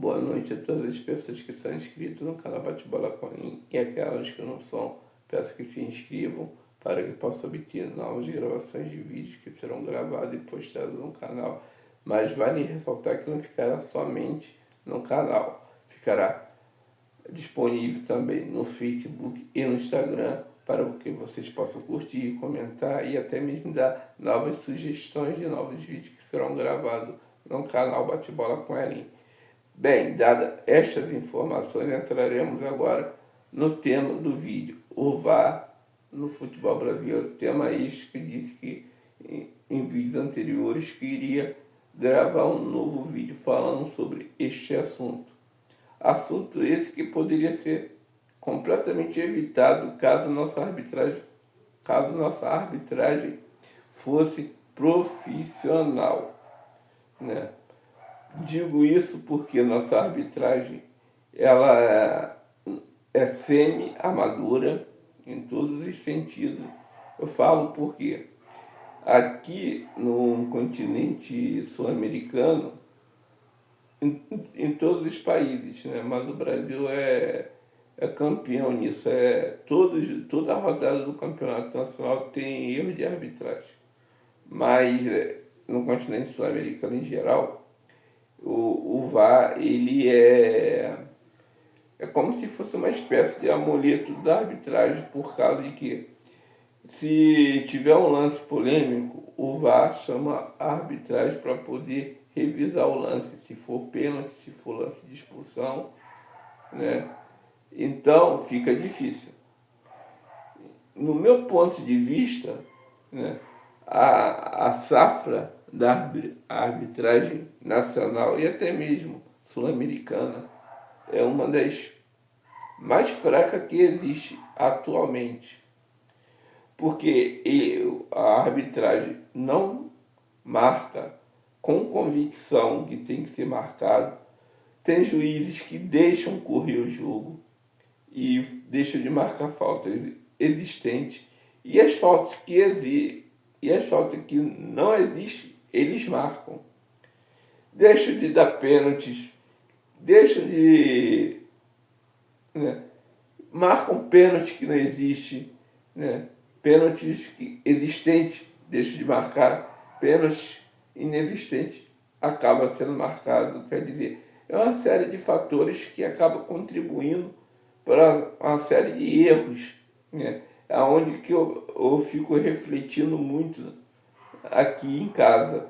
Boa noite a todas as pessoas que são inscritas no canal Bate-Bola com Anin e aquelas que não são, peço que se inscrevam para que possam obter novas gravações de vídeos que serão gravados e postados no canal. Mas vale ressaltar que não ficará somente no canal, ficará disponível também no Facebook e no Instagram para que vocês possam curtir, comentar e até mesmo dar novas sugestões de novos vídeos que serão gravados no canal Bate-Bola com Anin. Bem, dadas estas informações, entraremos agora no tema do vídeo, o VAR no futebol brasileiro. Tema este que disse que em vídeos anteriores que iria gravar um novo vídeo falando sobre este assunto. Assunto esse que poderia ser completamente evitado caso nossa arbitragem fosse profissional, né? Digo isso porque nossa arbitragem ela é semi-amadora em todos os sentidos. Eu falo porque aqui no continente sul-americano, em todos os países, né? Mas o Brasil é campeão nisso. Toda a rodada do campeonato nacional tem erro de arbitragem. Mas no continente sul-americano em geral, o VAR, ele é como se fosse uma espécie de amuleto da arbitragem, por causa de que, se tiver um lance polêmico, o VAR chama a arbitragem para poder revisar o lance, se for pênalti, se for lance de expulsão, né? Então, fica difícil. No meu ponto de vista, né, a safra da arbitragem nacional e até mesmo sul-americana é uma das mais fracas que existe atualmente, porque a arbitragem não marca com convicção que tem que ser marcado. Tem juízes que deixam correr o jogo e deixam de marcar faltas existentes, e as faltas que não existem, eles marcam. Deixam de dar pênaltis, deixam de... né, marcam pênalti que não existe, né? Pênaltis existentes deixam de marcar, pênaltis inexistentes acaba sendo marcado. Quer dizer, é uma série de fatores que acabam contribuindo para uma série de erros, né? Aonde que eu fico refletindo muito aqui em casa,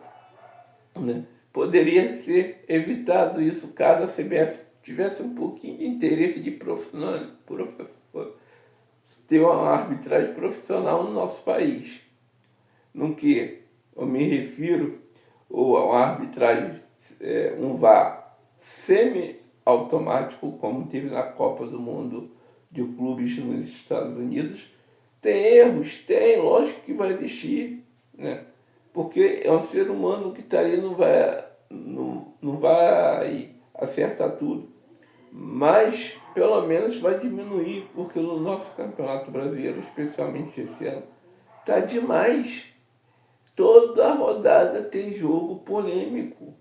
né? Poderia ser evitado isso caso a CBF tivesse um pouquinho de interesse de ter uma arbitragem profissional no nosso país. No que eu me refiro a uma arbitragem, um VAR semi-automático, como teve na Copa do Mundo de clubes nos Estados Unidos. Tem erros? Tem, lógico que vai existir, né? Porque é um ser humano que está ali, não vai acertar tudo. Mas pelo menos vai diminuir, porque no nosso Campeonato Brasileiro, especialmente esse ano, está demais. Toda rodada tem jogo polêmico.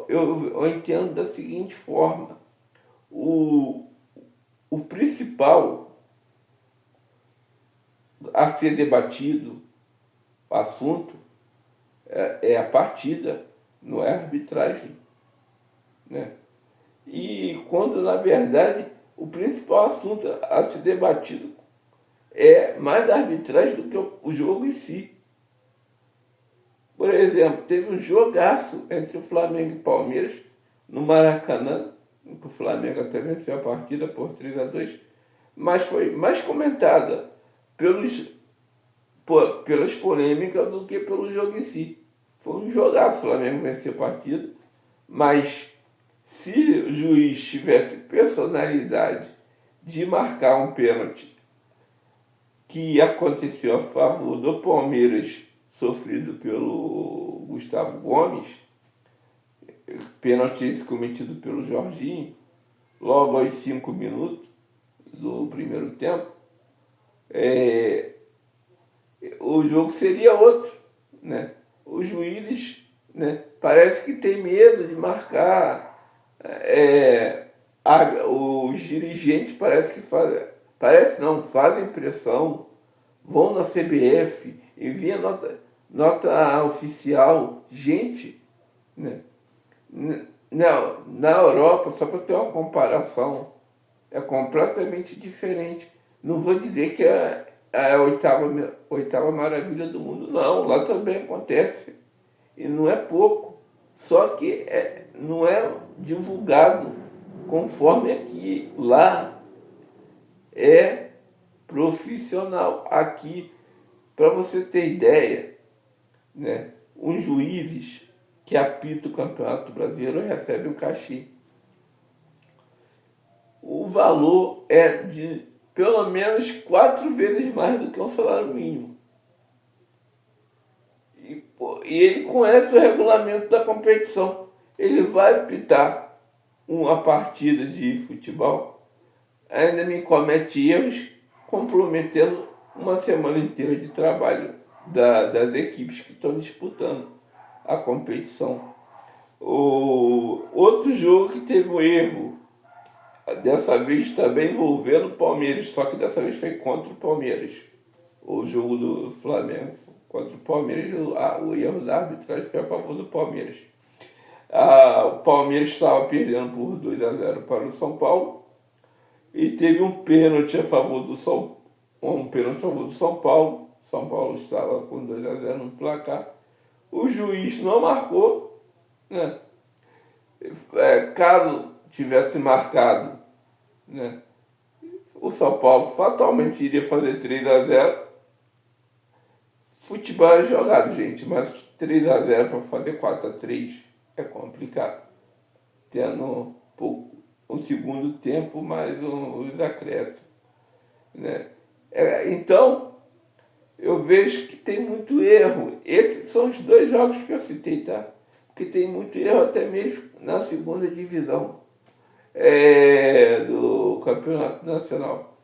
Eu entendo da seguinte forma: o principal a ser debatido, o assunto, é a partida, não é a arbitragem, né? E quando, na verdade, o principal assunto a ser debatido é mais a arbitragem do que o jogo em si. Por exemplo, teve um jogaço entre o Flamengo e Palmeiras no Maracanã, em que o Flamengo até venceu a partida por 3-2, mas foi mais comentada pelas polêmicas do que pelo jogo em si. Foi um jogaço, o Flamengo venceu a partida, mas se o juiz tivesse personalidade de marcar um pênalti que aconteceu a favor do Palmeiras, sofrido pelo Gustavo Gomes, pênalti esse cometido pelo Jorginho, logo aos 5 minutos do primeiro tempo, o jogo seria outro, né? Os juízes, né, parece que tem medo de marcar É, os dirigentes parece que fazem, parece não, fazem pressão, vão na CBF, enviam nota oficial. Gente, né? Na Europa, só para ter uma comparação, é completamente diferente. Não vou dizer que é a oitava maravilha do mundo, não. Lá também acontece. E não é pouco. Só que não é divulgado conforme aqui. Lá é profissional. Aqui, para você ter ideia, né, os juízes que apitam o Campeonato Brasileiro recebem um cachê. O valor é de pelo menos 4 vezes mais do que um salário mínimo. E ele conhece o regulamento da competição. Ele vai apitar uma partida de futebol, ainda me comete erros, comprometendo uma semana inteira de trabalho das equipes que estão disputando a competição. O outro jogo que teve um erro, dessa vez também envolvendo o Palmeiras, só que dessa vez foi contra o Palmeiras. O jogo do Flamengo contra o Palmeiras, o erro da arbitragem foi a favor do Palmeiras. O Palmeiras estava perdendo por 2-0 para o São Paulo e teve um pênalti a favor do São Paulo. São Paulo estava com 2-0 no placar. O juiz não marcou, né? Caso tivesse marcado, né, o São Paulo fatalmente iria fazer 3-0. Futebol é jogado, gente, mas 3-0 para fazer 4-3 é complicado. Tendo um segundo tempo mais os acréscimos, né? Então, eu vejo que tem muito erro. Esses são os 2 jogos que eu citei, tá? Porque tem muito erro até mesmo na segunda divisão do Campeonato Nacional.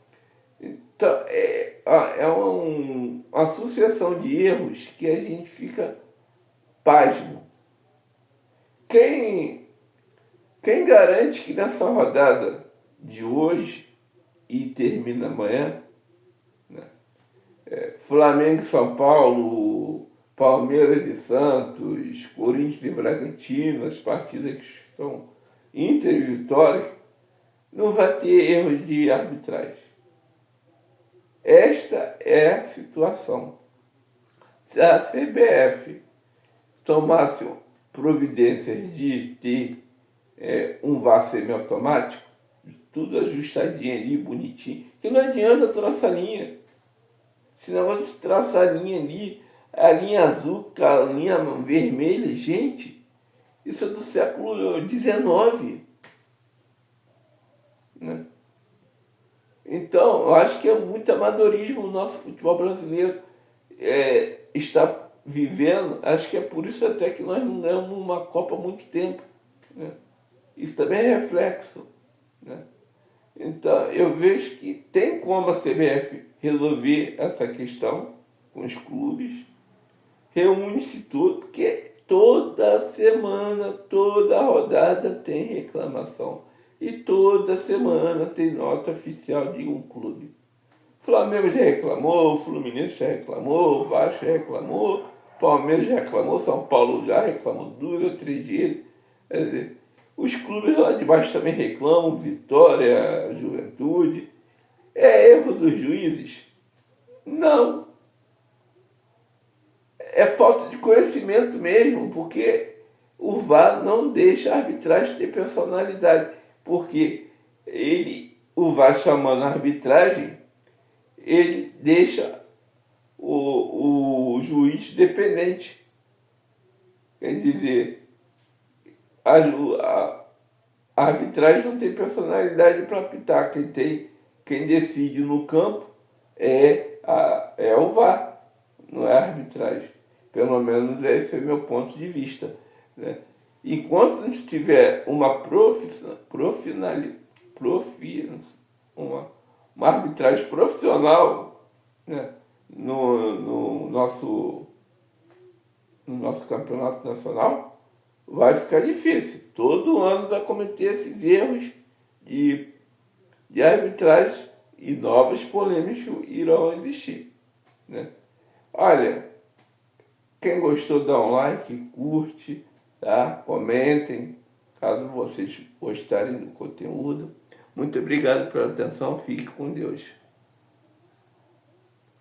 Então, uma sucessão de erros que a gente fica pasmo. Quem garante que nessa rodada de hoje e termina amanhã, né, Flamengo e São Paulo, Palmeiras e Santos, Corinthians e Bragantino, as partidas que estão Inter e Vitória, não vai ter erros de arbitragem. Esta é a situação. Se a CBF tomasse providências de ter um VAR semiautomático, tudo ajustadinho ali, bonitinho, que não adianta traçar linha. Esse negócio de traçar linha ali, a linha azul, a linha vermelha, gente, isso é do século XIX. Né? Então, eu acho que é muito amadorismo o nosso futebol brasileiro está vivendo. Acho que é por isso até que nós não ganhamos uma Copa há muito tempo. Né? Isso também é reflexo. Né? Então, eu vejo que tem como a CBF resolver essa questão com os clubes, reúne-se tudo, porque toda semana, toda rodada tem reclamação. E toda semana tem nota oficial de um clube. Flamengo já reclamou, Fluminense já reclamou, Vasco já reclamou, Palmeiras já reclamou, São Paulo já reclamou 2 ou 3 vezes. Quer dizer, os clubes lá de baixo também reclamam, Vitória, Juventude. É erro dos juízes? Não. É falta de conhecimento mesmo, porque o VAR não deixa a arbitragem ter personalidade. Porque o VAR chamando a arbitragem, ele deixa o juiz dependente. Quer dizer, a arbitragem não tem personalidade para apitar. Quem decide no campo é o VAR, não é a arbitragem. Pelo menos esse é o meu ponto de vista. Né? Enquanto não tiver uma uma arbitragem profissional, né, no nosso campeonato nacional, vai ficar difícil. todo ano vai cometer esses erros de, de arbitragem e novas polêmicas irão existir, né? Olha, quem gostou dá um like, curte, tá? Comentem, caso vocês gostarem do conteúdo. Muito obrigado pela atenção, fique com Deus.